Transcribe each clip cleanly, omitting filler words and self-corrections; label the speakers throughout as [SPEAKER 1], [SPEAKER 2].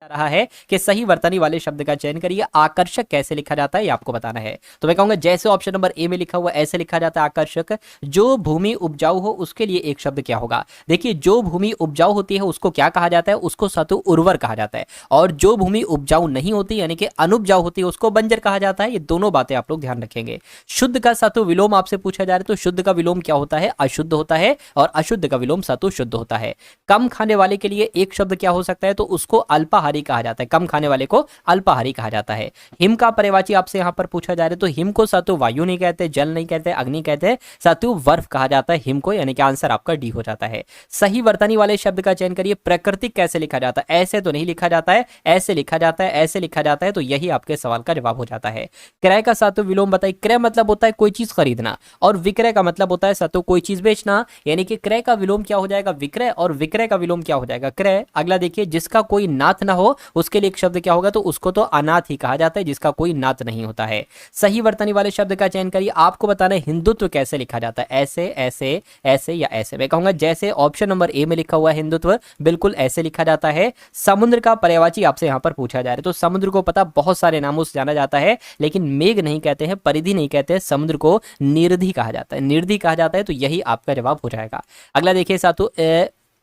[SPEAKER 1] रहा है कि सही वर्तनी वाले शब्द का चयन करिए। आकर्षक कैसे लिखा जाता है ये आपको बताना है। तो मैं कहूंगा जैसे ऑप्शन नंबर ए में लिखा हुआ ऐसे लिखा जाता है आकर्षक। जो भूमि उपजाऊ हो उसके लिए एक शब्द क्या होगा? देखिए, जो भूमि उपजाऊ होती है उसको क्या कहा जाता है? उसको सतु उर्वर कहा जाता है। और जो भूमि उपजाऊ नहीं होती यानी कि अनुपजाऊ होती है उसको बंजर कहा जाता है। ये दोनों बातें आप लोग ध्यान रखेंगे। शुद्ध का सतु विलोम आपसे पूछा जा रहा है, तो शुद्ध का विलोम क्या होता है? अशुद्ध होता है। और अशुद्ध का विलोम सतु शुद्ध होता है। कम खाने वाले के लिए एक शब्द क्या हो सकता है? तो उसको अल्पाहारी कहा जाता है। कम खाने वाले को अल्पाहारी कहा जाता है। हिम का पर्यायवाची आपसे यहां पर पूछा जा रहा है, तो हिम को सतु वायु नहीं कहते, जल नहीं कहते, अग्नि कहते, सतु बर्फ कहा जाता है हिम को, यानी कि आंसर आपका डी हो जाता है। सही वर्तनी वाले शब्द का चयन करिए। प्राकृतिक कैसे लिखा जाता है? ऐसे तो नहीं लिखा जाता है, ऐसे लिखा जाता है, ऐसे लिखा जाता है, तो यही आपके सवाल का जवाब हो जाता है। क्रय का सतु विलोम बताइए। क्रय मतलब होता है कोई चीज खरीदना, और विक्रय का मतलब होता है सतु कोई चीज बेचना, यानी कि क्रय का विलोम क्या हो जाएगा? विक्रय, और विक्रय का विलोम क्या हो जाएगा? क्रय। अगला देखिए, जिसका कोई नाथ ना हो उसके लिए एक शब्द क्या होगा? तो उसको तो अनाथ ही कहा जाता है, जिसका कोई नाथ नहीं होता है। सही वर्तनी वाले शब्द का चयन करिए। आपको बताना है हिंदुत्व कैसे लिखा जाता है, ऐसे, ऐसे, ऐसे या ऐसे। मैं कहूंगा जैसे ऑप्शन नंबर ए में लिखा हुआ है हिंदुत्व, बिल्कुल ऐसे लिखा जाता है। समुद्र का पर्यायवाची आपसे यहां पर पूछा जा रहा है, तो समुद्र को पता बहुत सारे नामों से जाना जाता है, लेकिन मेघ नहीं कहते हैं, परिधि नहीं कहते हैं, समुद्र को निर्धि कहा जाता है। निर्धि कहा जाता है, तो यही आपका जवाब हो जाएगा। अगला देखिए साथों,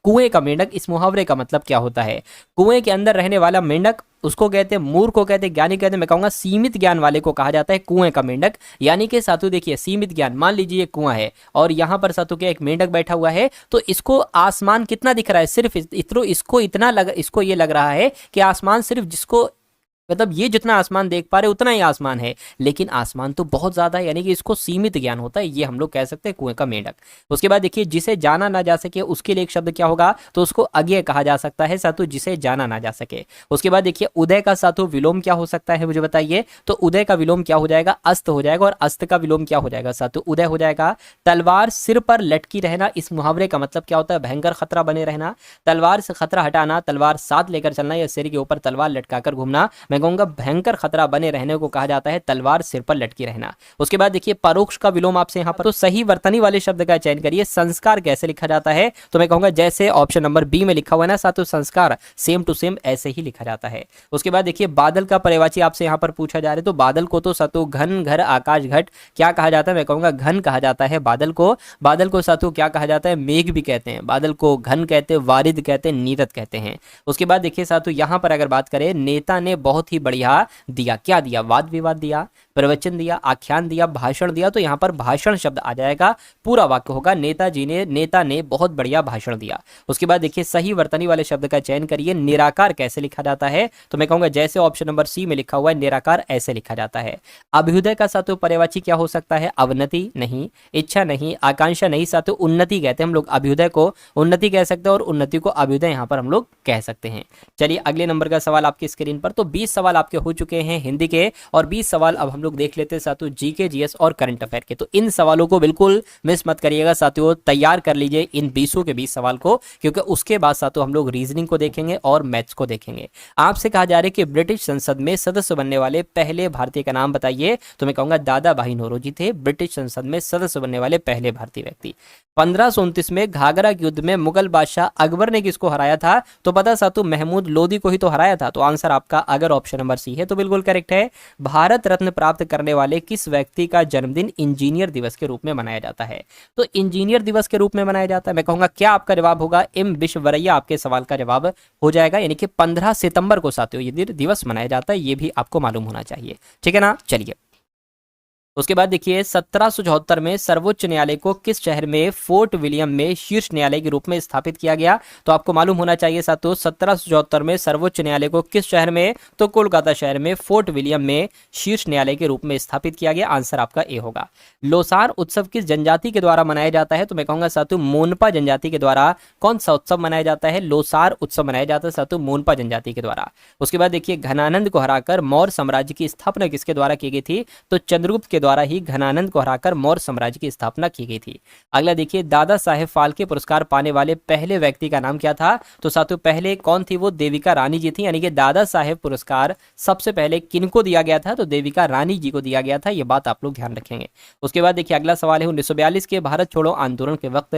[SPEAKER 1] कुएं का मेंढक, इस मुहावरे का मतलब क्या होता है? कुएं के अंदर रहने वाला मेंढक, उसको कहते हैं मूर्ख को कहते हैं, ज्ञानी कहते हैं। मैं कहूंगा सीमित ज्ञान वाले को कहा जाता है कुएं का मेंढक। यानी कि साथू देखिए, सीमित ज्ञान, मान लीजिए कुआं है और यहां पर साथू क्या एक मेंढक बैठा हुआ है, तो इसको आसमान कितना दिख रहा है? सिर्फ इसको इतना लग, इसको ये लग रहा है कि आसमान सिर्फ जिसको, मतलब ये जितना आसमान देख पा रहे उतना ही आसमान है, लेकिन आसमान तो बहुत ज्यादा है, यानी कि इसको सीमित ज्ञान होता है। ये हम लोग कह सकते हैं कुएं का मेंढक। उसके बाद देखिए, जिसे जाना ना जा सके उसके लिए एक शब्द क्या होगा? तो उसको अज्ञेय कहा जा सकता है साथु, जिसे जाना ना जा सके। उसके बाद देखिए, उदय का साथु विलोम क्या हो सकता है, मुझे बताइए। तो उदय का विलोम क्या हो जाएगा? अस्त हो जाएगा। और अस्त का विलोम क्या हो जाएगा साथु? उदय हो जाएगा। तलवार सिर पर लटकी रहना, इस मुहावरे का मतलब क्या होता है? भयंकर खतरा बने रहना। तलवार से खतरा हटाना, तलवार साथ लेकर चलना, या सिर के ऊपर तलवार लटकाकर घूमना, मैं कहूंगा भयंकर खतरा बने रहने को कहा जाता है तलवार सिर पर लटकी रहना। उसके बाद देखिए, परोक्ष का विलोम आपसे यहां पर, तो सही वर्तनी वाले शब्द का चयन करिए। संस्कार कैसे लिखा जाता है? तो मैं कहूंगा जैसे ऑप्शन नंबर बी में लिखा हुआ है ना साथों, संस्कार, सेम टू सेम ऐसे ही लिखा जाता है। उसके बाद देखिए, बादल का पर्यायवाची आपसे यहां पर पूछा जा रहा है, तो बादल को तो साथों घन, घर, आकाश, घट क्या कहा जाता है? मैं कहूंगा घन कहा जाता है बादल को। बादल को साथों क्या कहा जाता है? मेघ भी कहते हैं। बादल को घन कहते हैं, वारिद कहते हैं, नीरद कहते हैं। उसके बाद देखिए साथों, यहां पर अगर बात करें, नेता ने बहुत ही बढ़िया दिया, क्या दिया? वाद विवाद दिया, प्रवचन दिया, आख्यान दिया, भाषण दिया, तो यहां पर भाषण शब्द आ जाएगा। पूरा वाक्य होगा, नेताजी ने, नेता ने बहुत बढ़िया भाषण दिया। उसके बाद देखिए, सही वर्तनी वाले शब्द का चयन करिए। निराकार कैसे लिखा जाता है? तो मैं कहूंगा जैसे ऑप्शन नंबर सी में लिखा हुआ है, निराकार ऐसे लिखा जाता है। अभ्युदय का साथों पर्यायवाची क्या हो सकता है? अवनति नहीं, इच्छा नहीं, आकांक्षा नहीं, साथों उन्नति कहते हैं हम लोग। अभ्युदय को उन्नति कह सकते हैं और उन्नति को अभ्युदय यहां पर हम लोग कह सकते हैं। चलिए अगले नंबर का सवाल आपकी स्क्रीन पर। तो 20 सवाल आपके हो चुके हैं हिंदी के, और 20 सवाल अब हम लोग देख लेते हैं साथियों जीके, जीएस और करंट अफेयर के। तो इन सवालों को बिल्कुल मिस मत करिएगा साथियों, तैयार कर लीजिए इन 20 के 20 सवाल को, क्योंकि उसके बाद साथियों हम लोग रीजनिंग को देखेंगे और मैथ्स को देखेंगे। आपसे कहा जा रहा है कि ब्रिटिश संसद में सदस्य बनने वाले पहले भारतीय का नाम बताइए। तो मैं कहूंगा दादा भाई नौरोजी थे ब्रिटिश संसद में सदस्य बनने वाले पहले भारतीय व्यक्ति। 1529 में घाघरा के युद्ध में मुगल बादशाह अकबर ने किसको हराया था? तो पता साथियों, महमूद लोदी को ही तो हराया था। तो आंसर आपका अगर ऑप्शन नंबर सी है तो बिल्कुल करेक्ट है। भारत रत्न प्राप्त करने वाले किस व्यक्ति का जन्मदिन इंजीनियर दिवस के रूप में मनाया जाता है? तो इंजीनियर दिवस के रूप में मनाया जाता है। मैं कहूंगा क्या आपका जवाब होगा? एम विश्वेश्वरैया आपके सवाल का जवाब हो जाएगा, यानी कि 15 सितंबर को साथियों ये दिवस मनाया जाता है। ये भी आपको मालूम होना चाहिए, ठीक है ना। चलिए उसके बाद देखिए, 1774 में सर्वोच्च न्यायालय को किस शहर में फोर्ट विलियम में शीर्ष न्यायालय के रूप में स्थापित किया गया? तो आपको मालूम होना चाहिए साथियों, 1774 में सर्वोच्च न्यायालय को किस शहर में? तो कोलकाता शहर में फोर्ट विलियम में शीर्ष न्यायालय के रूप में स्थापित किया गया। आंसर आपका ए होगा। लोसार उत्सव किस जनजाति के द्वारा मनाया जाता है? तो मैं कहूंगा साथियों, मोनपा जनजाति के द्वारा कौन सा उत्सव मनाया जाता है? लोसार उत्सव मनाया जाता है साथियों, मोनपा जनजाति के द्वारा। उसके बाद देखिए, घनानंद को हराकर मौर्य साम्राज्य की स्थापना किसके द्वारा की गई थी? तो चंद्रगुप्त के द्वारा ही घनानंद को हराकर मौर्य साम्राज्य की स्थापना की गई थी। अगला देखिए, दादा साहेब फाल्के पुरस्कार पाने वाले पहले व्यक्ति का नाम क्या था? तो साथियों पहले कौन थी? वो देविका रानी जी थी। यानी कि दादा साहेब पुरस्कार सबसे पहले किनको दिया गया था? तो देविका रानी जी को दिया गया था। ये बात आप लोग ध्यान रखेंगे। उसके बाद देखिए, अगला सवाल है 1942 के भारत छोड़ो आंदोलन के वक्त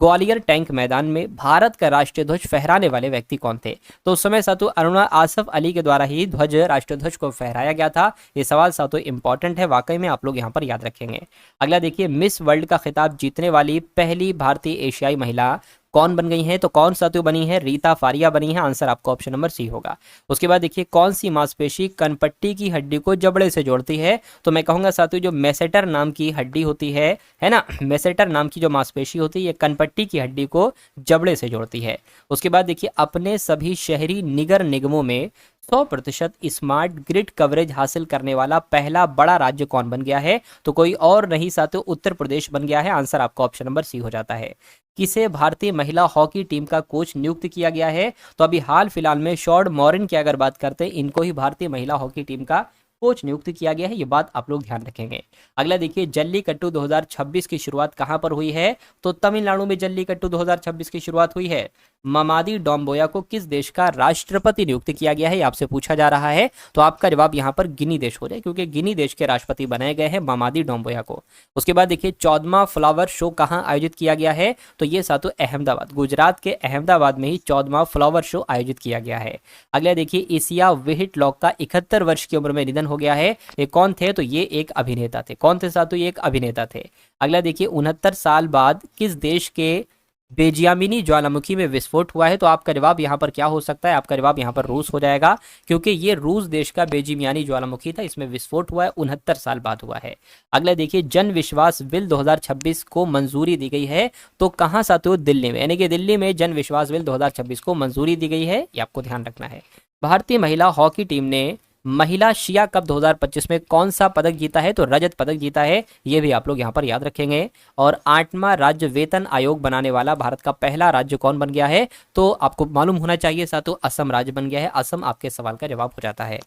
[SPEAKER 1] ग्वालियर टैंक मैदान में भारत का राष्ट्रीय ध्वज फहराने वाले व्यक्ति कौन थे? तो उस समय साथियों अरुणा आसफ अली के द्वारा ही ध्वज राष्ट्रीय ध्वज को फहराया गया था। ये सवाल साथियों इंपॉर्टेंट है, वाकई में आप लोग यहाँ पर याद रखेंगे। अगला देखिए, मिस वर्ल्ड का खिताब जीतने वाली पहली भारतीय एशियाई महिला कौन बन गई है? तो कौन साथियों बनी है? रीता फारिया बनी है। आंसर आपको ऑप्शन नंबर सी होगा। उसके बाद देखिए, कौन सी मांसपेशी कनपट्टी की हड्डी को जबड़े से जोड़ती है? तो मैं कहूंगा साथियों जो मेसेटर नाम की हड्डी होती है ना, मेसेटर नाम की जो मांसपेशी होती है ये कनपट्टी की हड्डी को जबड़े से जोड़ती है। उसके बाद देखिए, अपने सभी शहरी निगर निगमों में 100% स्मार्ट ग्रिड कवरेज हासिल करने वाला पहला बड़ा राज्य कौन बन गया है? तो कोई और नहीं साथियों, उत्तर प्रदेश बन गया है। आंसर आपका ऑप्शन नंबर सी हो जाता है। किसे भारतीय महिला हॉकी टीम का कोच नियुक्त किया गया है? तो अभी हाल फिलहाल में शॉर्ड मॉरिन की अगर बात करते हैं, इनको ही भारतीय महिला हॉकी टीम का कोच नियुक्त किया गया है। ये बात आप लोग ध्यान रखेंगे। अगला देखिए, जल्लीकट्टू 2026 की शुरुआत कहां पर हुई है? तो तमिलनाडु में जल्लीकट्टू 2026 की शुरुआत हुई है। ममादी डोम्बोया को किस देश का राष्ट्रपति नियुक्त किया गया है? आपसे पूछा जा रहा है, तो आपका जवाब यहाँ पर गिनी देश हो जाए, क्योंकि गिनी देश के राष्ट्रपति बनाए गए हैं ममादी डोम्बोया को। उसके बाद देखिए, 14वां फ्लावर शो कहाँ आयोजित किया गया है? तो ये साथों अहमदाबाद, गुजरात के अहमदाबाद में ही 14वां फ्लावर शो आयोजित किया गया है। अगला देखिए, एशिया व्हिटलॉक का 71 वर्ष की उम्र में निधन हो गया है। ये कौन थे? तो ये एक अभिनेता थे। कौन थे साथों? ये एक अभिनेता थे। अगला देखिए, 69 साल बाद किस देश के बेजियामिनी ज्वालामुखी में विस्फोट हुआ है? तो आपका जवाब यहाँ पर क्या हो सकता है? आपका जवाब यहाँ पर रूस हो जाएगा, क्योंकि ये रूस देश का बेजियामिनी ज्वालामुखी था, इसमें विस्फोट हुआ है, 69 साल बाद हुआ है। अगला देखिए, जन विश्वास बिल 2026 को मंजूरी दी गई है। तो कहाँ साथियों? दिल्ली में, यानी कि दिल्ली में जन विश्वास बिल 2026 को मंजूरी दी गई है, ये आपको ध्यान रखना है। भारतीय महिला हॉकी टीम ने महिला एशिया कप 2025 में कौन सा पदक जीता है? तो रजत पदक जीता है। ये भी आप लोग यहाँ पर याद रखेंगे। और 8वां राज्य वेतन आयोग बनाने वाला भारत का पहला राज्य कौन बन गया है? तो आपको मालूम होना चाहिए साथियों, असम राज्य बन गया है। असम आपके सवाल का जवाब हो जाता है।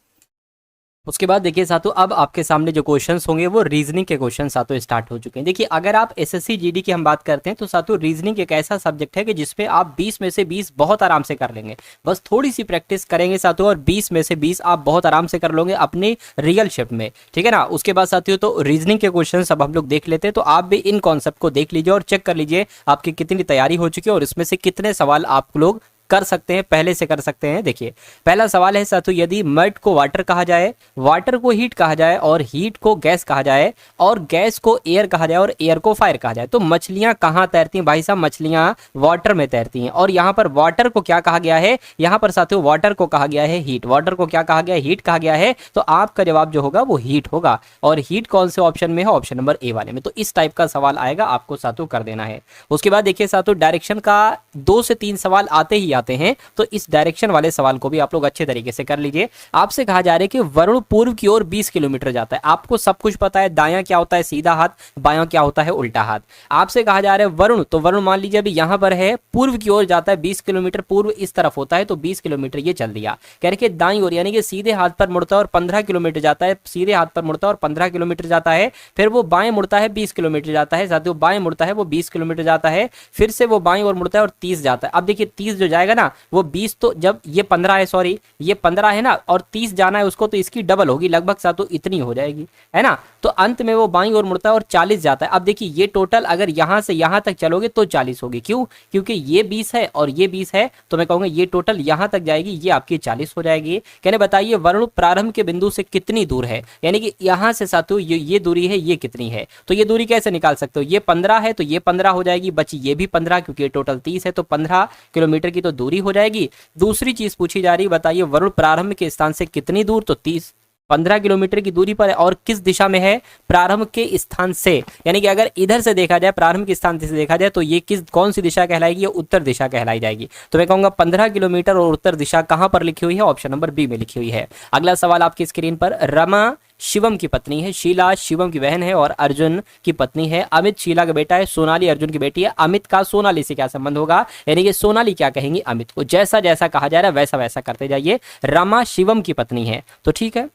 [SPEAKER 1] उसके बाद देखिए साथियों, अब आपके सामने जो क्वेश्चंस होंगे वो रीजनिंग के क्वेश्चन साथियों स्टार्ट हो चुके हैं। देखिए, अगर आप एसएससी जीडी की हम बात करते हैं तो साथियों रीजनिंग एक ऐसा सब्जेक्ट है कि जिसपे आप 20 में से 20 बहुत आराम से कर लेंगे। बस थोड़ी सी प्रैक्टिस करेंगे साथियों, और 20 में से 20 आप बहुत आराम से कर लोगे अपनी रियल शिफ्ट में, ठीक है ना। उसके बाद साथियों तो रीजनिंग के क्वेश्चन अब हम लोग देख लेते हैं, तो आप भी इन कॉन्सेप्ट को देख लीजिए और चेक कर लीजिए आपकी कितनी तैयारी हो चुकी है और इसमें से कितने सवाल आप लोग कर सकते हैं, पहले से कर सकते हैं। देखिए, पहला सवाल है साथियों, यदि मड को वाटर कहा जाए, वाटर को हीट कहा जाए, और हीट को गैस कहा जाए, और गैस को एयर कहा जाए, और एयर को फायर कहा जाए, तो मछलियां कहां तैरती हैं? भाई साहब, मछलियां वाटर में तैरती हैं। और यहां पर वाटर को क्या कहा गया है? यहां पर साथियों वाटर को कहा गया है हीट। वाटर को क्या कहा गया है? हीट कहा गया है। तो आपका जवाब जो होगा वो हीट होगा। और हीट कौन से ऑप्शन में है? ऑप्शन नंबर ए वाले में। तो इस टाइप का सवाल आएगा, आपको साथियों कर देना है। उसके बाद देखिए साथियों, डायरेक्शन का 2 से 3 सवाल आते ही आते हैं, तो इस डायरेक्शन वाले सवाल को भी आप लोग अच्छे तरीके से कर लीजिए। आपसे कहा जा रहा है कि वरुण पूर्व की ओर 20 किलोमीटर जाता है। आपको सब कुछ पता है, दायां क्या होता है? सीधा हाथ, बायां क्या होता है? उल्टा हाथ। आपसे कहा जा रहा है वरुण, तो वरुण मान लीजिए अभी यहां पर है, पूर्व की ओर जाता है 20 किलोमीटर, पूर्व इस तरफ होता है, तो 20 किलोमीटर ये चल दिया। कह रहे कि दाईं ओर, यानी कि सीधे हाथ पर मुड़ता है और 15 किलोमीटर जाता है, सीधे हाथ पर मुड़ता है और 15 किलोमीटर जाता है। फिर वो बाएं मुड़ता है, 20 किलोमीटर जाता है। साथियों बाएं मुड़ता है, वो 20 किलोमीटर जाता है। फिर से वो बाएं ओर मुड़ता है और 30 जाता है। अब देखिए 30 जो जाएगा ना, वो 20, तो जब ये 15 है, सॉरी ये 15 है ना, और 30 जाना है उसको, तो इसकी डबल होगी, लगभग साथियों इतनी हो जाएगी, है ना। तो अंत में वो बाईं ओर मुड़ता है और 40 जाता है। अब देखिए ये टोटल अगर यहां से यहां तक चलोगे तो 40 होगी। क्यों? क्योंकि ये 20 है और ये 20 है, तो मैं कहूंगा ये टोटल यहां तक जाएगी, ये आपकी 40 हो जाएगी। कहने बताइए वरुण प्रारंभ के बिंदु से कितनी दूर है? यानी कि यहां से साथियों ये दूरी है, ये कितनी है? तो ये दूरी कैसे निकाल सकते हो? ये 15 है तो ये 15 हो जाएगी, बची ये भी 15, क्योंकि ये टोटल 30 है, तो 15 किलोमीटर की तो दूरी हो जाएगी। दूसरी चीज पूछी जा रही, बताइए वरुण प्रारंभ के स्थान से कितनी दूर? तो 15 किलोमीटर की दूरी पर है। और किस दिशा में है? प्रारंभ के स्थान से, यानी कि अगर इधर से देखा जाए, प्रारंभ के स्थान से देखा जाए, तो ये कौन सी दिशा कहलाएगी? ये उत्तर दिशा कहलाई जाएगी। तो मैं कहूंगा 15 किलोमीटर और उत्तर दिशा कहां पर लिखी हुई है? ऑप्शन नंबर बी में लिखी हुई है। अगला सवाल आपकी स्क्रीन पर, रमा शिवम की पत्नी है, शीला शिवम की बहन है, और अर्जुन की पत्नी है। अमित शीला का बेटा है, सोनाली अर्जुन की बेटी है। अमित का सोनाली से क्या संबंध होगा? यानी कि सोनाली क्या कहेंगी अमित को? जैसा जैसा कहा जा रहा है वैसा वैसा करते जाइए। रमा शिवम की पत्नी है, तो ठीक है।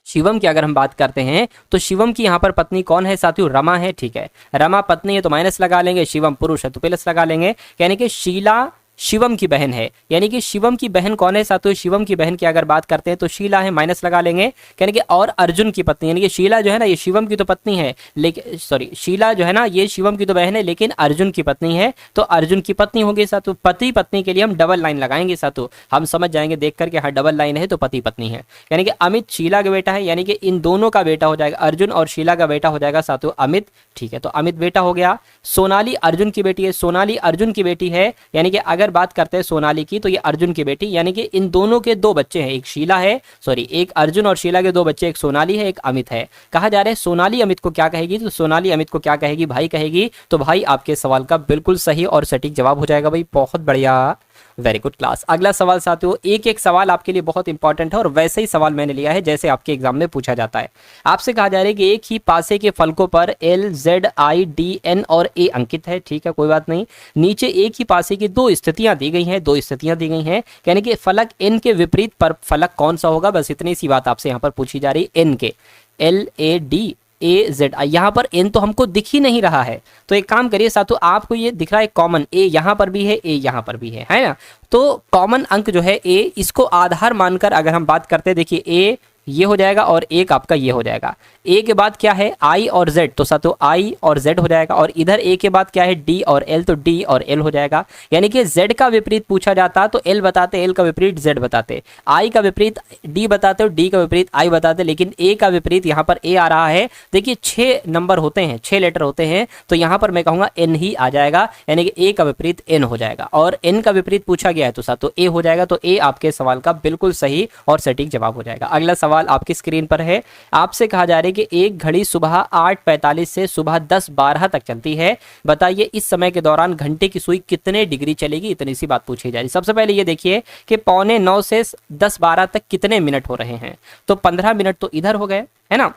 [SPEAKER 1] शिवम की अगर हम बात करते हैं तो शिवम की यहाँ पर पत्नी कौन है साथियों? रमा है, ठीक है। रमा पत्नी है तो माइनस लगा लेंगे, शिवम पुरुष है तो प्लस लगा लेंगे। यानी कि शीला शिवम की बहन है, यानी कि शिवम की बहन कौन है साथियों, शिवम की बहन की अगर बात करते हैं तो शीला है, माइनस लगा लेंगे, यानी कि और अर्जुन की पत्नी, यानी कि शीला जो है ना ये शिवम की तो पत्नी है, लेकिन सॉरी शीला जो है ना ये शिवम की तो बहन है लेकिन अर्जुन की पत्नी है, तो अर्जुन की पत्नी होगी साथियों। पति पत्नी के लिए हम डबल लाइन लगाएंगे साथियों, हम समझ जाएंगे देख करके, हाँ डबल लाइन है तो पति पत्नी है, यानी कि अमित शीला का बेटा है, यानी कि इन दोनों का बेटा हो जाएगा, अर्जुन और शीला का बेटा हो जाएगा साथियों अमित, ठीक है, तो अमित बेटा हो गया। सोनाली अर्जुन की बेटी है, सोनाली अर्जुन की बेटी है, यानी कि अगर बात करते हैं सोनाली की तो ये अर्जुन की बेटी, यानी कि इन दोनों के दो बच्चे हैं, एक शीला है सॉरी एक अर्जुन और शीला के दो बच्चे, एक सोनाली है एक अमित है। कहा जा रहा है सोनाली अमित को क्या कहेगी, तो सोनाली अमित को क्या कहेगी, भाई कहेगी, तो भाई आपके सवाल का बिल्कुल सही और सटीक जवाब हो जाएगा भाई, बहुत बढ़िया, वेरी गुड क्लास। अगला सवाल साथियों, एक एक सवाल आपके लिए बहुत इंपॉर्टेंट है और वैसे ही सवाल मैंने लिया है जैसे आपके एग्जाम में पूछा जाता है। आपसे कहा जा रहा है कि एक ही पासे के फलकों पर L Z I D N और ए अंकित है, ठीक है कोई बात नहीं। नीचे एक ही पासे की दो स्थितियां दी गई हैं, दो स्थितियां दी गई हैं, यानी कि फलक एन के विपरीत पर फलक कौन सा होगा, बस इतनी सी बात आपसे यहाँ पर पूछी जा रही है। एन के L A D A Z I, यहाँ पर एन तो हमको दिख ही नहीं रहा है, तो एक काम करिए साथियों, आपको ये दिख रहा है कॉमन, ए यहाँ पर भी है ए यहाँ पर भी है ना, तो कॉमन अंक जो है ए, इसको आधार मानकर अगर हम बात करते हैं, देखिए ए ये हो जाएगा और एक आपका ये हो जाएगा। ए के बाद क्या है आई और जेड, तो साथियों आई और जेड हो जाएगा, और इधर ए के बाद क्या है डी और एल, तो डी और एल हो जाएगा। यानी कि जेड का विपरीत पूछा जाता तो एल बताते, एल का विपरीत जेड बताते, आई का विपरीत डी बताते और डी का विपरीत आई बताते, लेकिन ए का विपरीत यहाँ पर ए आ रहा है। देखिए 6 नंबर होते हैं, 6 लेटर होते हैं, तो यहाँ पर मैं कहूँगा एन ही आ जाएगा, यानी कि ए का विपरीत एन हो जाएगा, और एन का विपरीत पूछा गया है तो साथियों ए हो जाएगा, तो ए आपके सवाल का बिल्कुल सही और सटीक जवाब हो जाएगा। अगला सवाल आपकी स्क्रीन पर है, आपसे कहा जा रहा है कि एक घड़ी सुबह 8:45 से सुबह 10:12 तक चलती है, बताइए इस समय के दौरान घंटे की सुई कितने डिग्री चलेगी, इतनी सी बात पूछी जा रही है। सबसे पहले ये देखिए कि 8:45 से 10:12 तक कितने मिनट हो रहे हैं, तो 15 मिनट तो इधर हो गए है ना,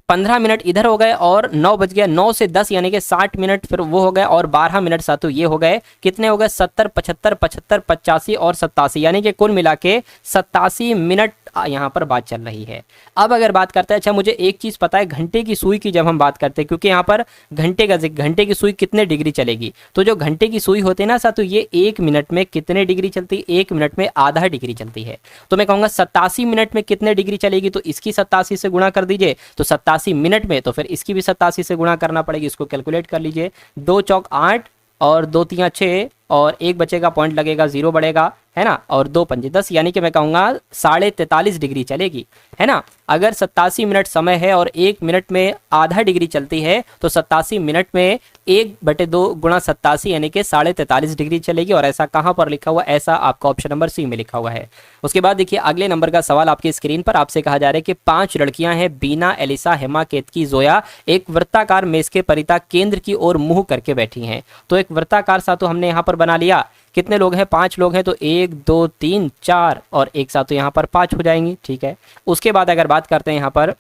[SPEAKER 1] 15 मिनट इधर हो गए, और 9 बज गया, 9 से 10 यानी कि 60 मिनट फिर वो हो गए, और 12 मिनट साथियों ये हो गए, कितने हो गए 70 75 75 85 और 87, यानी कि कुल मिला के 87 मिनट यहाँ पर बात चल रही है। अब अगर बात करते हैं, अच्छा मुझे एक चीज पता है, घंटे की सुई की जब हम बात करते हैं, क्योंकि यहाँ पर घंटे की सुई कितने डिग्री चलेगी, तो जो घंटे की सुई होती है ना साथियों, ये 1 मिनट में कितने डिग्री चलती है, 1 मिनट में आधा डिग्री चलती है, तो मैं कहूँगा 87 मिनट में कितने डिग्री चलेगी, तो इसकी 87 से गुणा कर दीजिए, तो 87 मिनट में, तो फिर इसकी भी 87 से गुणा करना पड़ेगी, इसको कैलकुलेट कर लीजिए, 2 चौक 8 और 2 तियां 6 और एक बचेगा, पॉइंट लगेगा, 0 बढ़ेगा है ना, और 2 पंजे 10, यानी कि मैं कहूँगा 43.5 डिग्री चलेगी है ना। अगर 87 मिनट समय है और 1 मिनट में आधा डिग्री चलती है, तो 87 मिनट में 1/2 गुणा 87 यानी कि 43.5 डिग्री चलेगी, और ऐसा कहाँ पर लिखा हुआ, ऐसा आपका ऑप्शन नंबर सी में लिखा हुआ है। उसके बाद देखिए अगले नंबर का सवाल आपकी स्क्रीन पर, आपसे कहा जा रहा है कि 5 लड़कियां हैं, बीना, एलिसा, हेमा, केतकी, जोया, एक वृत्ताकार मेज के परिता केंद्र की ओर मुंह करके बैठी हैं, तो एक वृत्ताकार सा तो हमने यहाँ पर बना लिया, कितने लोग हैं 5 लोग हैं, तो 1 2 3 4 और एक साथ तो यहाँ पर 5 हो जाएंगी, ठीक है। उसके बाद अगर बात करते हैं, यहाँ पर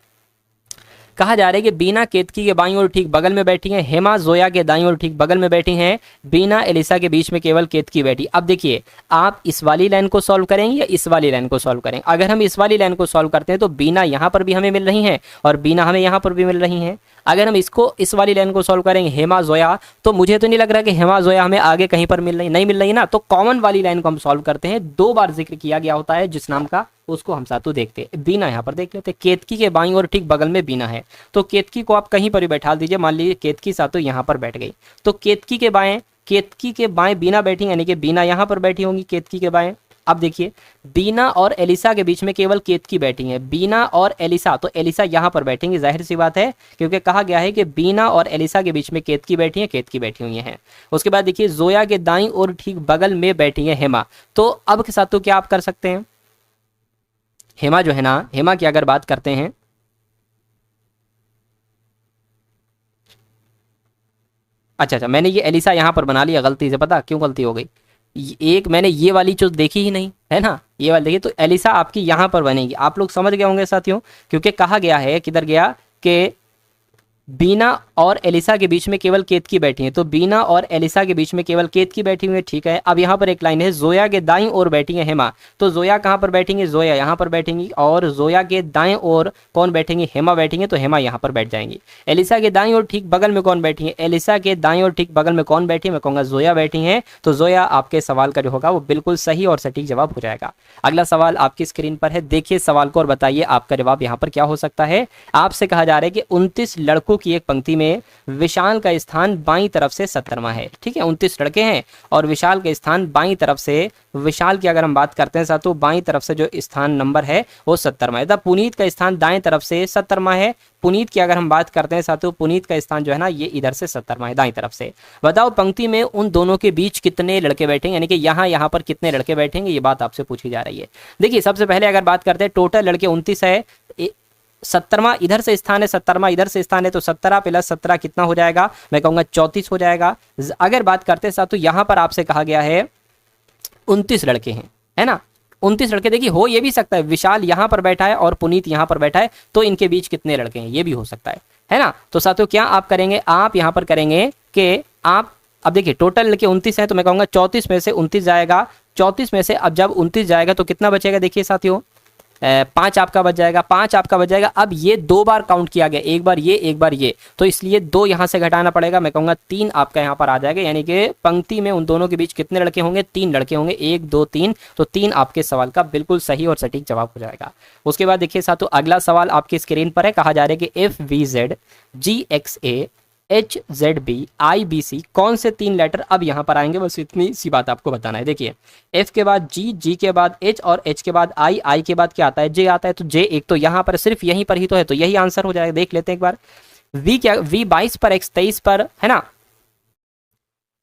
[SPEAKER 1] कहा जा रहा है कि बीना केतकी के बाईं ओर ठीक बगल में बैठी हैं, हेमा जोया के दाईं ओर ठीक बगल में बैठी हैं, बीना एलिसा के बीच में केवल केतकी बैठी। अब देखिए आप इस वाली लाइन को सॉल्व करेंगे या इस वाली लाइन को सॉल्व करेंगे, अगर हम इस वाली लाइन को सॉल्व करते हैं तो बीना यहाँ पर भी हमें मिल रही हैं और बीना हमें यहाँ पर भी मिल रही हैं। अगर हम इसको इस वाली लाइन को सॉल्व करेंगे हेमा जोया, तो मुझे तो नहीं लग रहा कि हेमा जोया हमें आगे कहीं पर नहीं मिल रही ना, तो कॉमन वाली लाइन को हम सॉल्व करते हैं, 2 बार जिक्र किया गया होता है जिस नाम का, उसको हम सातों देखते हैं। बीना यहाँ पर देख लेते हैं, केतकी के बाईं और ठीक बगल में बीना है, तो केतकी को आप कहीं पर भी बैठा दीजिए, मान लीजिए केतकी सातों यहाँ पर बैठ गई, तो केतकी के बाएं बीना बैठी, यानी कि बीना यहाँ पर बैठी होंगी केतकी के बाएं। अब देखिए बीना और एलिसा के बीच में केवल केतकी बैठी है, बीना और एलिसा, तो एलिसा यहाँ पर बैठेंगे, जाहिर सी बात है, क्योंकि कहा गया है कि बीना और एलिसा के बीच में केतकी बैठी है, केतकी बैठी हुई है। उसके बाद देखिए जोया के दाईं और ठीक बगल में बैठी है हेमा, तो अब के साथ तो क्या आप कर सकते हैं, हेमा जो है ना, हेमा की अगर बात करते हैं, अच्छा मैंने ये एलिसा यहाँ पर बना लिया गलती से, पता क्यों गलती हो गई, एक मैंने ये वाली जो देखी ही नहीं है ना, ये वाली देखिए, तो एलिसा आपकी यहाँ पर बनेगी, आप लोग समझ गए होंगे साथियों, क्योंकि कहा गया है, किधर गया कि बीना और एलिसा के बीच में केवल केतकी बैठी है, तो बीना और एलिसा के बीच में केवल केतकी बैठी हुई है, ठीक है। अब यहाँ पर एक लाइन है, जोया के दाईं ओर बैठी है हेमा, तो जोया कहाँ पर बैठेंगे, जोया यहाँ पर बैठेंगी, और जोया के दाएं ओर कौन बैठेंगे, हेमा बैठेंगे, तो हेमा यहाँ पर बैठ जाएंगी। एलिसा के दाईं ओर ठीक बगल में कौन बैठी है, एलिसा के दाईं ओर ठीक बगल में कौन बैठी है, मैं कहूँगा जोया बैठी है, तो जोया आपके सवाल का जो होगा वो बिल्कुल सही और सटीक जवाब हो जाएगा। अगला सवाल आपकी स्क्रीन पर है, देखिए सवाल को और बताइए आपका जवाब यहाँ पर क्या हो सकता है। आपसे कहा जा रहा है कि 29 लड़कों की एक पंक्ति में विशाल का स्थान बाईं तरफ से 70वां है, ठीक है। 29 लड़के हैं और विशाल का स्थान बाईं तरफ से, विशाल की अगर हम बात करते हैं साथियों, बाईं तरफ से जो स्थान नंबर है वो 70वां है। पुनीत का स्थान दाएं तरफ से 70वां है, पुनीत की अगर हम बात करते हैं साथियों, पुनीत का स्थान जो है ना ये इधर से 70वां है, दाईं तरफ से। बताओ पंक्ति में उन दोनों के बीच कितने लड़के बैठेंगे, यानी कि यहाँ पर कितने लड़के बैठेंगे, ये बात आपसे पूछी जा रही है। देखिए सबसे पहले अगर बात करते हैं, टोटल लड़के 29 है, 70वां इधर से स्थान है, 70वां इधर से स्थान है, तो 17 + 17 कितना हो जाएगा, मैं कहूँगा 34 हो जाएगा। अगर बात करते हैं साथियों, यहाँ पर आपसे कहा गया है 29 लड़के हैं, है ना, 29 लड़के। देखिए हो ये भी सकता है विशाल यहाँ पर बैठा है और पुनीत यहाँ पर बैठा है, तो इनके बीच कितने लड़के हैं, ये भी हो सकता है ना। तो साथियों क्या आप करेंगे, आप यहाँ पर करेंगे कि आप, अब देखिए टोटल लड़के 29 है, तो मैं कहूँगा 34 में से 29 जाएगा, 34 में से अब जब 29 जाएगा तो कितना बचेगा, देखिए साथियों 5 आपका बच जाएगा, 5 आपका बच जाएगा। अब ये 2 बार काउंट किया गया, एक बार ये एक बार ये, तो इसलिए 2 यहाँ से घटाना पड़ेगा, मैं कहूँगा 3 आपका यहाँ पर आ जाएगा। यानी कि पंक्ति में उन दोनों के बीच कितने लड़के होंगे, 3 लड़के होंगे, 1 2 3, तो 3 आपके सवाल का बिल्कुल सही और सटीक जवाब हो जाएगा। उसके बाद देखिए साथियों अगला सवाल आपकी स्क्रीन पर है, कहा जा रहा है कि FVZ GXA HZB IBC कौन से 3 लेटर अब यहाँ पर आएंगे, बस इतनी सी बात आपको बताना है। देखिए F के बाद G, G के बाद H और H के बाद I, I के बाद क्या आता है, J आता है, तो J एक तो यहाँ पर सिर्फ यहीं पर ही तो है, तो यही आंसर हो जाएगा। देख लेते हैं एक बार, V क्या, V 22 पर X 23 पर है ना,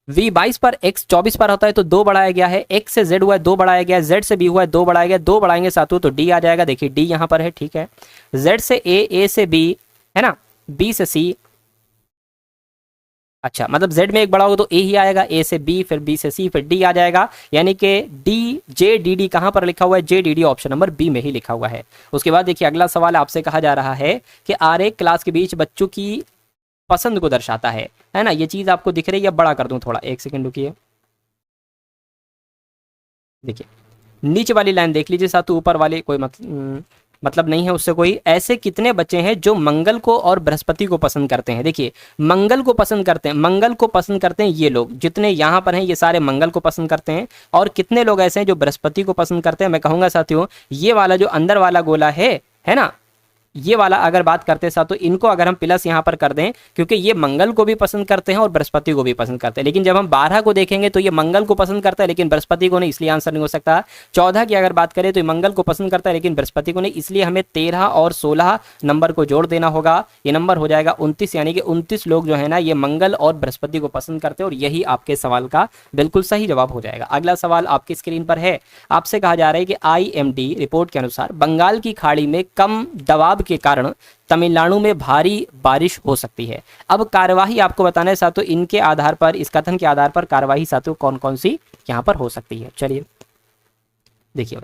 [SPEAKER 1] V 22 पर X 24 पर होता है, तो 2 बढ़ाया गया है, X से Z हुआ है 2 बढ़ाया गया है, Z से B हुआ है 2 बढ़ाया गया, 2 बढ़ाएंगे साथियों तो D आ जाएगा। देखिए D यहाँ पर है, ठीक है, Z से A, A से B है ना, B से C, अच्छा मतलब Z में एक बड़ा होगा तो A ही आएगा, A से B, फिर B से C, फिर D आ जाएगा। यानी कि JDD कहाँ पर लिखा हुआ है, JDD ऑप्शन नंबर B में ही लिखा हुआ है। उसके बाद देखिए अगला सवाल आपसे कहा जा रहा है कि आरेख क्लास के बीच बच्चों की पसंद को दर्शाता है ना। ये चीज आपको दिख रही है, बड़ा कर दूं थोड़ा, एक सेकंड रुकिए। देखिए नीचे वाली लाइन देख लीजिए साथ, ऊपर वाली कोई मतलब नहीं है उससे कोई। ऐसे कितने बच्चे हैं जो मंगल को और बृहस्पति को पसंद करते हैं। देखिए मंगल को पसंद करते हैं, मंगल को पसंद करते हैं ये लोग जितने यहाँ पर हैं, ये सारे मंगल को पसंद करते हैं। और कितने लोग ऐसे हैं जो बृहस्पति को पसंद करते हैं, मैं कहूँगा साथियों ये वाला जो अंदर वाला गोला है ना, ये वाला अगर बात करते हैं साथ, तो इनको अगर हम प्लस यहाँ पर कर दें, क्योंकि ये मंगल को भी पसंद करते हैं और बृहस्पति को भी पसंद करते हैं। लेकिन जब हम 12 को देखेंगे तो ये मंगल को पसंद करता है लेकिन बृहस्पति को नहीं, इसलिए आंसर नहीं हो सकता। 14 की अगर बात करें तो ये मंगल को पसंद करता है लेकिन बृहस्पति को नहीं, इसलिए हमें 13 और 16 नंबर को जोड़ देना होगा। ये नंबर हो जाएगा 29, यानी कि 29 लोग जो है ना ये मंगल और बृहस्पति को पसंद करते हैं, और यही आपके सवाल का बिल्कुल सही जवाब हो जाएगा। अगला सवाल आपकी स्क्रीन पर है, आपसे कहा जा रहा है कि IMD रिपोर्ट के अनुसार बंगाल की खाड़ी में कम दबाव के कारण तमिलनाडु में भारी बारिश हो सकती है। अब कार्यवाही आपको बताना है साथियों, इनके आधार पर, इस कथन के आधार पर कार्यवाही साथियों कौन कौन सी यहां पर हो सकती है। चलिए देखिए,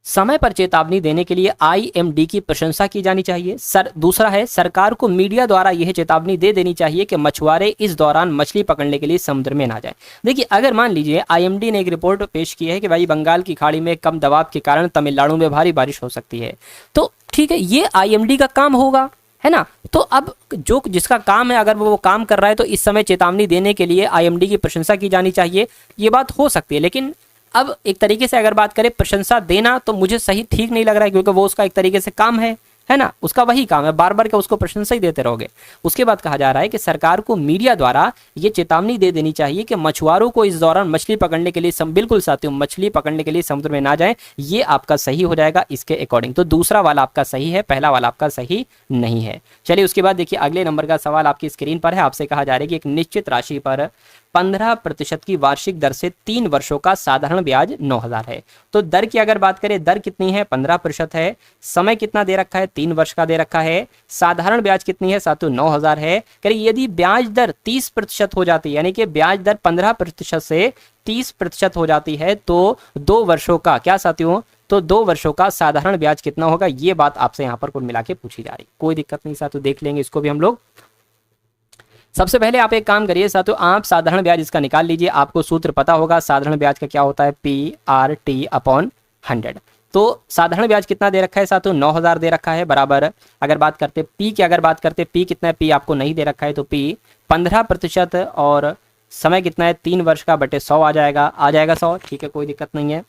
[SPEAKER 1] समय पर चेतावनी देने के लिए IMD की प्रशंसा की जानी चाहिए। दूसरा है सरकार को मीडिया द्वारा यह चेतावनी दे देनी चाहिए कि मछुआरे इस दौरान मछली पकड़ने के लिए समुद्र में ना जाएं। देखिए अगर मान लीजिए IMD ने एक रिपोर्ट पेश की है कि भाई बंगाल की खाड़ी में कम दबाव के कारण तमिलनाडु में भारी बारिश हो सकती है, तो ठीक है ये IMD का काम होगा, है ना। तो अब जो जिसका काम है अगर वो काम कर रहा है तो इस समय चेतावनी देने के लिए IMD की प्रशंसा की जानी चाहिए, ये बात हो सकती है। लेकिन अब एक तरीके से अगर बात करें प्रशंसा देना, तो मुझे सही ठीक नहीं लग रहा है, क्योंकि वो उसका एक तरीके से काम है ना, उसका वही काम है, बार बार क्या उसको प्रशंसा ही देते रहोगे। उसके बाद कहा जा रहा है कि सरकार को मीडिया द्वारा ये चेतावनी दे देनी चाहिए कि मछुआरों को इस दौरान मछली पकड़ने के लिए बिल्कुल साथियों मछली पकड़ने के लिए समुद्र में ना जाएं। ये आपका सही हो जाएगा इसके अकॉर्डिंग। तो दूसरा वाला आपका सही है, पहला वाला आपका सही नहीं है। चलिए उसके बाद देखिए अगले नंबर का सवाल आपकी स्क्रीन पर है, आपसे कहा जा रहा है कि एक निश्चित राशि पर 15% की वार्षिक दर से 3 वर्षों का साधारण ब्याज 9,000 है। तो दर की अगर बात करें, दर कितनी है, 15% है, समय कितना दे रखा है, 3 वर्ष का दे रखा है, साधारण ब्याज कितनी है साथियों 9,000 है। करिए यदि ब्याज दर 30% हो जाती है, यानी कि ब्याज दर 15% से 30% हो जाती है तो 2 वर्षों का क्या साथियों, तो 2 वर्षों का साधारण ब्याज कितना होगा, ये बात आपसे यहाँ पर कुल मिला के पूछी जा रही। कोई दिक्कत नहीं साथियों, देख लेंगे इसको भी हम लोग। सबसे पहले आप एक काम करिए साथियों, आप साधारण ब्याज इसका निकाल लीजिए। आपको सूत्र पता होगा साधारण ब्याज का क्या होता है, PRT/100। तो साधारण ब्याज कितना दे रखा है साथियों, 9000 दे रखा है, बराबर। अगर बात करते पी की, अगर बात करते पी कितना है, पी आपको नहीं दे रखा है, तो पी 15% और समय कितना है, 3 वर्ष का बटे 100 आ जाएगा 100। ठीक है, कोई दिक्कत नहीं है।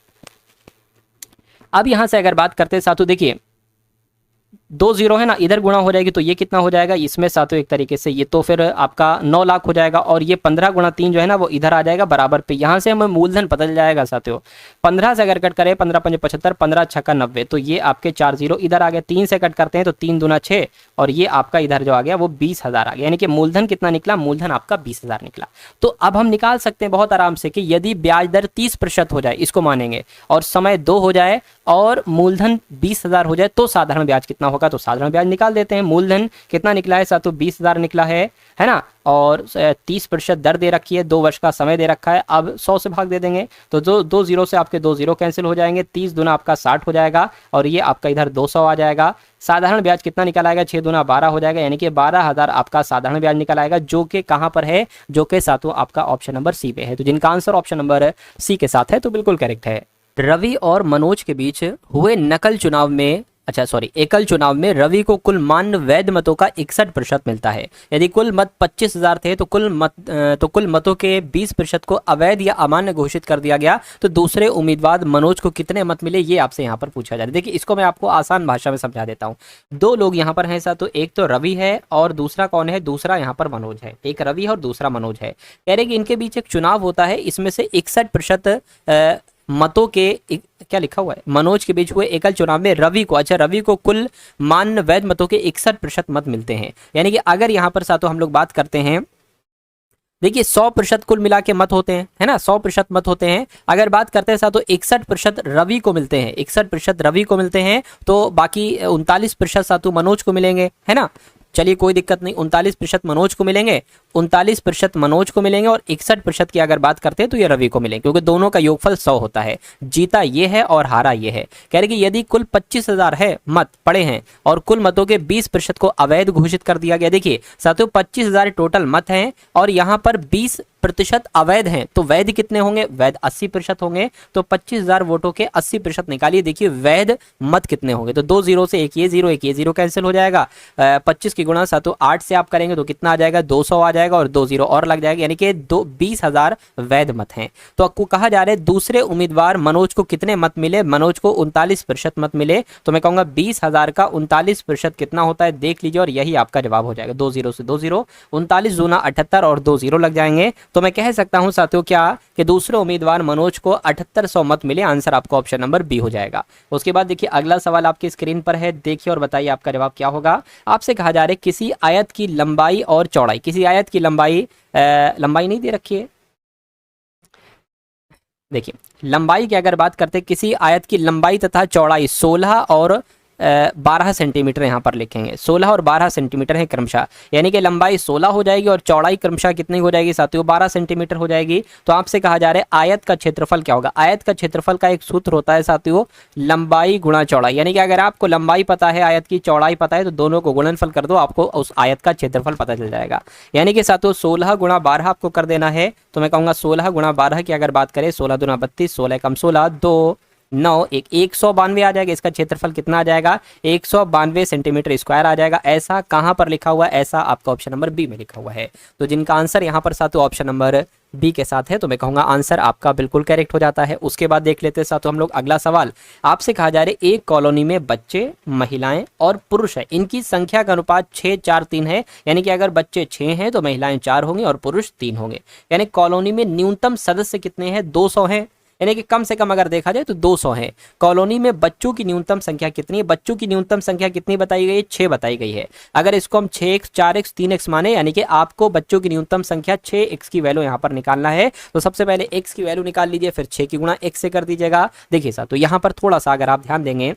[SPEAKER 1] अब यहां से अगर बात करते हैं साथियों, देखिए 2 जीरो है ना, इधर गुणा हो जाएगी तो ये कितना हो जाएगा, इसमें साथियों एक तरीके से ये तो फिर आपका 9 लाख हो जाएगा, और ये 15 गुणा 3 जो है ना वो इधर आ जाएगा बराबर पे। यहाँ से हमें मूलधन पता चल जाएगा साथियों, 15 से अगर कट करें 15 पंजे 75, 15 छक्का 90, तो ये आपके 4 जीरो इधर आ गया। 3 से कट करते हैं तो 3 दूना 6, और ये आपका इधर जो आ गया वो 20,000 आ गया। यानी कि मूलधन कितना निकला, मूलधन आपका 20,000 निकला। तो अब हम निकाल सकते हैं बहुत आराम से कि यदि ब्याज दर 30% हो जाए, इसको मानेंगे, और समय 2 हो जाए और मूलधन 20,000 हो जाए, तो साधारण ब्याज कितना होगा। तो साधारण ब्याज निकाल देते हैं। मूलधन कितना निकला है साथियों, 20,000 निकला है ना, और 30% दर दे रखी है, 2 वर्ष का समय दे रखा है। अब 100 से भाग दे देंगे तो दो जीरो से आपके 2 जीरो कैंसिल हो जाएंगे, 30 दूना आपका 60 हो जाएगा, और ये आपका इधर 200 आ जाएगा। साधारण ब्याज कितना निकल आएगा, 6 दूना 12 हो जाएगा, यानी कि 12,000 आपका साधारण ब्याज निकल आएगा, जो कि कहां पर है, जो कि साथियों आपका ऑप्शन नंबर सी पे है। तो जिनका आंसर ऑप्शन नंबर सी के साथ है तो बिल्कुल करेक्ट है। रवि और मनोज के बीच हुए एकल चुनाव में रवि को कुल मान्य वैध मतों का 61% मिलता है। यदि कुल मत 25,000 थे तो कुल मतों के 20% को अवैध या अमान्य घोषित कर दिया गया, तो दूसरे उम्मीदवार मनोज को कितने मत मिले, ये आपसे यहाँ पर पूछा जा रहा है। देखिए इसको मैं आपको आसान भाषा में समझा देता हूँ। 2 लोग यहाँ पर हैं साथ, तो एक तो रवि है और दूसरा कौन है, दूसरा यहाँ पर मनोज है। एक रवि है और दूसरा मनोज है। कह रहे कि इनके बीच एक चुनाव होता है, इसमें से 61% मतों के क्या लिखा हुआ है, मनोज के बीच हुए एकल चुनाव में रवि को कुल मान्य वैध मतों के 61% मत मिलते हैं। यानी कि अगर यहाँ पर साथों हम लोग बात करते हैं, देखिए 100% कुल मिला के मत होते हैं, है ना, 100% मत होते हैं। अगर बात करते हैं साथों 61% रवि को मिलते हैं, 61% रवि को मिलते हैं, तो बाकी 39% साथों मनोज को मिलेंगे, है ना। चलिए कोई दिक्कत नहीं, 39% मनोज को मिलेंगे, 39% मनोज को मिलेंगे, और 61% की अगर बात करते हैं तो ये रवि को मिलेंगे, क्योंकि दोनों का योगफल 100 होता है। जीता ये है और हारा ये है। कह रहे कि यदि कुल 25,000 है मत पड़े हैं और कुल मतों के 20% को अवैध घोषित कर दिया गया। देखिए साथियों 25,000 टोटल मत हैं और यहाँ पर 20% अवैध हैं, तो वैध कितने होंगे, वैध 80% होंगे। तो 25,000 वोटों के 80% निकालिए, देखिए वैध मत कितने होंगे। तो 2 जीरो से एक ये जीरो कैंसिल हो जाएगा। 25 की गुणा साथियों 8 से आप करेंगे तो कितना आ जाएगा, 200 आ जाएगा, और 2 जीरो और लग जाएगा, यानी कि 20,000 वैध मत हैं। तो आपको कहा जा रहा है दूसरे उम्मीदवार मनोज को कितने मत मिले, मनोज को 39% मत मिले। तो मैं कहूंगा 20,000 का 39% कितना होता है, देख लीजिए, और यही आपका जवाब हो जाएगा। 2 जीरो से 2 जीरो, 39 दूना 78, और 2 जीरो लग जाएंगे। तो मैं कह सकता हूं साथियों क्या, कि दूसरे उम्मीदवार मनोज को 7800 मत मिले। आंसर आपको ऑप्शन नंबर बी हो जाएगा। उसके बाद देखिए अगला सवाल आपकी स्क्रीन पर है, देखिए और बताइए आपका जवाब क्या होगा। आपसे कहा जा रहा है किसी आयत की लंबाई और चौड़ाई, किसी आयत की लंबाई नहीं दे रखी है। देखिए लंबाई की अगर बात करते हैं, किसी आयत की लंबाई तथा चौड़ाई 16 और 12 सेंटीमीटर यहाँ पर लिखेंगे, 16 और 12 सेंटीमीटर है क्रमशः। यानी कि लंबाई 16 हो जाएगी और चौड़ाई क्रमशः कितनी हो जाएगी साथियों, 12 सेंटीमीटर हो जाएगी। तो आपसे कहा जा रहा है आयत का क्षेत्रफल क्या होगा। आयत का क्षेत्रफल का एक सूत्र होता है साथियों, लंबाई गुणा चौड़ाई। यानी कि अगर आपको लंबाई पता है, आयत की चौड़ाई पता है, तो दोनों को गुणनफल कर दो, आपको उस आयत का क्षेत्रफल पता चल जाएगा। यानी कि साथियों 16 गुणा 12 आपको कर देना है। तो मैं कहूँगा 16 गुणा 12 की अगर बात करें, 16 दूना 32, 16 कम 16, 2 9 192 आ जाएगा। इसका क्षेत्रफल कितना आ जाएगा, 192 सेंटीमीटर स्क्वायर आ जाएगा। ऐसा कहां पर लिखा हुआ है, ऐसा आपका ऑप्शन नंबर बी में लिखा हुआ है। तो जिनका आंसर यहां पर साथियों ऑप्शन नंबर बी के साथ है, तो मैं कहूंगा आंसर आपका बिल्कुल करेक्ट हो जाता है। उसके बाद देख लेते हैं साथियों हम लोग अगला सवाल। आपसे कहा जा रहा है एक कॉलोनी में बच्चे, महिलाएं और पुरुष है, इनकी संख्या का अनुपात 6 4 3 है। यानी कि अगर बच्चे 6 हैं तो महिलाएं 4 होंगी और पुरुष 3 होंगे। यानी कॉलोनी में न्यूनतम सदस्य कितने हैं, 200 हैं। यानी कि कम से कम अगर देखा जाए तो 200 है। कॉलोनी में बच्चों की न्यूनतम संख्या कितनी है, बच्चों की न्यूनतम संख्या कितनी बताई गई है, 6 बताई गई है। अगर इसको हम 6x 4x 3x माने, यानी कि आपको बच्चों की न्यूनतम संख्या 6x की वैल्यू यहाँ पर निकालना है। तो सबसे पहले x की वैल्यू निकाल लीजिए, फिर 6 की गुणा x से कर दीजिएगा। देखिए साथ, तो यहाँ पर थोड़ा सा अगर आप ध्यान देंगे,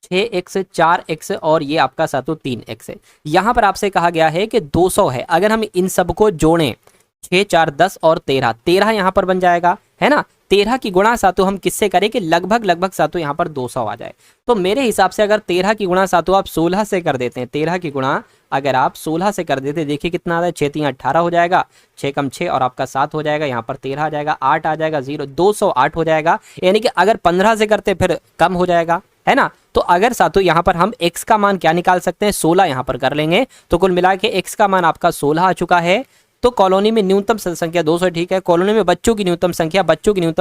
[SPEAKER 1] 6x 4x और ये आपका साथों 3x है। यहाँ पर आपसे कहा गया है कि 200 है। अगर हम इन सबको जोड़ें 6 4 10 और 13, 13 यहाँ पर बन जाएगा, है ना। 13 की गुणा सातों हम किससे करें कि लगभग सातों यहाँ पर 200 आ जाए। तो मेरे हिसाब से अगर 13 की गुणा सातों आप 16 से कर देते हैं, 13 की गुणा अगर आप 16 से कर देते, देखिए कितना आता है, 6 3 18 हो जाएगा, 6 कम 6 और आपका 7 हो जाएगा, यहाँ पर 13 आ जाएगा, 8 आ जाएगा, 0 208 हो जाएगा। यानी कि अगर 15 से करते फिर कम हो जाएगा, है ना। तो अगर सातों यहाँ पर हम x का मान क्या निकाल सकते हैं, 16 यहाँ पर कर लेंगे, तो कुल मिला के x का मान आपका 16 आ चुका है। तो कॉलोनी में न्यूनतम संख्या 200, ठीक है। कॉलोनी में बच्चों की न्यूनतम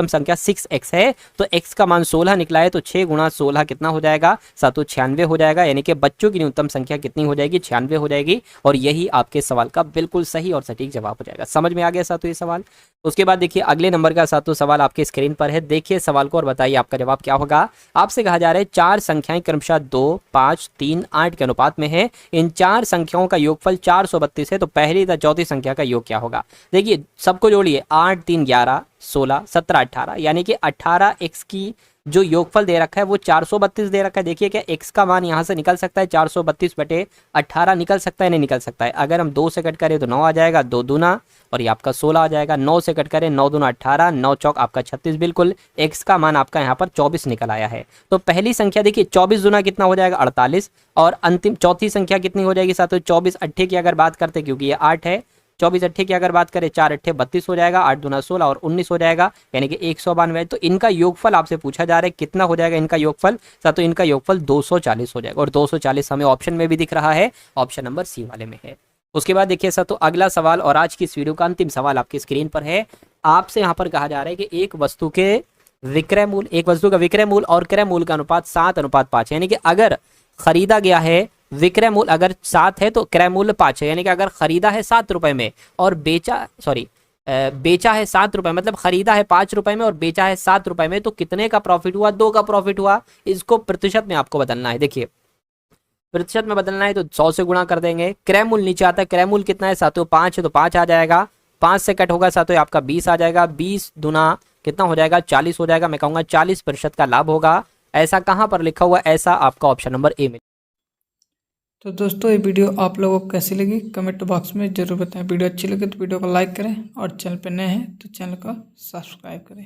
[SPEAKER 1] संख्या 6x है, तो x का मान 16 निकला है, तो 6 गुणा 16 कितना हो जाएगा, 796 हो जाएगा। यानी कि बच्चों की न्यूनतम संख्या कितनी हो जाएगी, 96 हो जाएगी। और यही आपके सवाल का बिल्कुल सही और सटीक जवाब हो जाएगा। समझ में आ गया सातों ये सवाल। उसके बाद देखिए अगले नंबर का सातों सवाल आपके स्क्रीन पर है, देखिए सवाल को और बताइए आपका जवाब क्या होगा। आपसे कहा जा रहा है 4 संख्याएं क्रमशः 2 5 3 8 के अनुपात में है, इन 4 संख्याओं का योगफल 432 है, तो पहली तथा चौथी संख्या का योग क्या होगा। देखिए सबको जोड़िए, 8 3 11 16 17 18, यानी कि 18x की जो योगफल दे रखा है वो 432 दे रखा है। देखिए क्या x का मान यहाँ से निकल सकता है, 432 बटे 18 निकल सकता है, नहीं निकल सकता है। अगर हम 2 से कट करें तो 9 आ जाएगा, 2 दूना और ये आपका 16 आ जाएगा। 9 से कट करें, 9 दूना 18, 9 चौक आपका 36, बिल्कुल x का मान आपका यहाँ पर 24 निकल आया है। तो पहली संख्या देखिए 24 दूना कितना हो जाएगा, 48, और अंतिम चौथी संख्या कितनी हो जाएगी साथियों, 24 अट्ठे की अगर बात करते, क्योंकि ये 8 है, 24 अट्ठे की अगर बात करें, 4 अट्ठे 32 हो जाएगा, 8 दूना 16 और 19 हो जाएगा, यानी कि 192। तो इनका योगफल आपसे पूछा जा रहा है कितना हो जाएगा इनका योगफल, तो इनका योगफल 240 हो जाएगा, और 240 हमें ऑप्शन में भी दिख रहा है, ऑप्शन नंबर सी वाले में है। उसके बाद देखिए सर, तो अगला सवाल और आज की इस वीडियो का अंतिम सवाल आपकी स्क्रीन पर है। आपसे यहाँ पर कहा जा रहा है कि एक वस्तु का विक्रय मूल्य और क्रय मूल्य का अनुपात 7:5 है, यानी कि अगर खरीदा गया है, विक्रय मूल्य अगर 7 है तो क्रय मूल्य 5 है, यानी कि अगर खरीदा है 7 रुपए में और बेचा है 7 रुपए, मतलब खरीदा है 5 रुपए में और बेचा है 7 रुपए में, तो कितने का प्रॉफिट हुआ, 2 का प्रॉफिट हुआ। इसको प्रतिशत में आपको बदलना है। देखिए प्रतिशत में बदलना है तो 100 से गुणा कर देंगे। क्रय मूल्य नीचे आता है, क्रय मूल्य कितना है सातों, 5 है, तो 5 आ जाएगा, 5 से कट होगा सातों आपका 20 आ जाएगा, 20 दुना कितना हो जाएगा, 40 हो जाएगा। मैं कहूँगा 40% का लाभ होगा। ऐसा कहाँ पर लिखा हुआ, ऐसा आपका ऑप्शन नंबर ए में।
[SPEAKER 2] तो दोस्तों ये वीडियो आप लोगों को कैसी लगी कमेंट बॉक्स में ज़रूर बताएं। वीडियो अच्छी लगे तो वीडियो को लाइक करें और चैनल पर नए हैं तो चैनल को सब्सक्राइब करें।